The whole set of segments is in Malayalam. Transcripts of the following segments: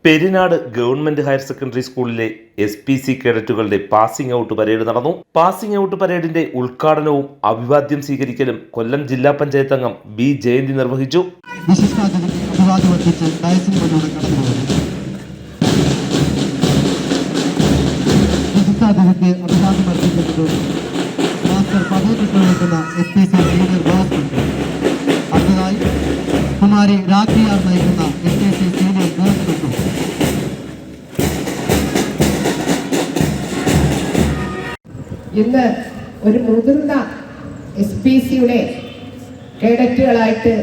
പെരിനാട് ഗവൺമെന്റ് ഹയർ സെക്കൻഡറി സ്കൂളിലെ SPC കേഡറ്റുകളുടെ പാസിംഗ് ഔട്ട് പരേഡ് നടന്നു. പാസിംഗ് ഔട്ട് പരേഡിന്റെ ഉദ്ഘാടനവും അഭിവാദ്യം സ്വീകരിക്കലും കൊല്ലം ജില്ലാ പഞ്ചായത്ത് അംഗം B. ജയന്തി നിർവഹിച്ചു. കുമാരി രാഖിയാർ നയിക്കുന്ന SPC സീനിയർ ഗേൾസ് പ്ലട്ടൂൺ. ഇന്ന് ഒരു മുതിർന്ന SPCയുടെ കേഡറ്റുകളായിട്ട്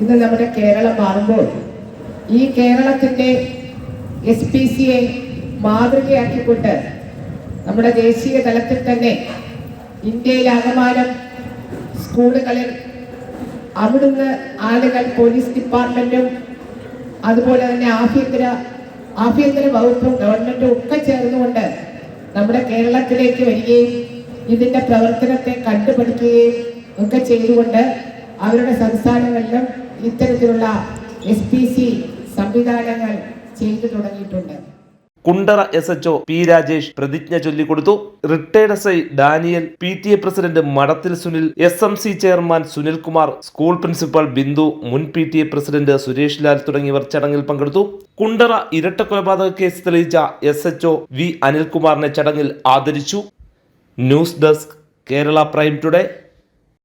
ഇന്ന് നമ്മുടെ കേരളം മാറുമ്പോൾ ഈ കേരളത്തിൻ്റെ SPCയെ മാതൃകയാക്കിക്കൊണ്ട് നമ്മുടെ ദേശീയ തലത്തിൽ തന്നെ ഇന്ത്യയിലാകമാനം സ്കൂളുകളിൽ അവിടുന്ന് ആളുകൾ പോലീസ് ഡിപ്പാർട്ട്മെന്റും അതുപോലെ തന്നെ ആഭ്യന്തര വകുപ്പും ഗവൺമെന്റും ഒക്കെ ചേർന്നുകൊണ്ട് നമ്മുടെ കേരളത്തിലേക്ക് വരികയും ഇതിന്റെ പ്രവർത്തനത്തെ കണ്ടുപഠിക്കുകയും ഒക്കെ ചെയ്തുകൊണ്ട് അവരുടെ സംസ്ഥാനങ്ങളിലും ഇത്തരത്തിലുള്ള SPC സംവിധാനങ്ങൾ ചെയ്തു തുടങ്ങിയിട്ടുണ്ട്. Kundara SHO P. രാജേഷ് പ്രതിജ്ഞ ചൊല്ലിക്കൊടുത്തു. Retired SI Daniel, PTA president Madathil Sunil, SMC chairman Sunilkumar, school principal Bindu, മുൻ PTA പ്രസിഡന്റ് സുരേഷ് ലാൽ തുടങ്ങിയവർ ചടങ്ങിൽ പങ്കെടുത്തു. കുണ്ടറ ഇരട്ട കൊലപാതക കേസ് തെളിയിച്ച SHO V. അനിൽകുമാറിനെ ചടങ്ങിൽ ആദരിച്ചു. News desk, Kerala prime today.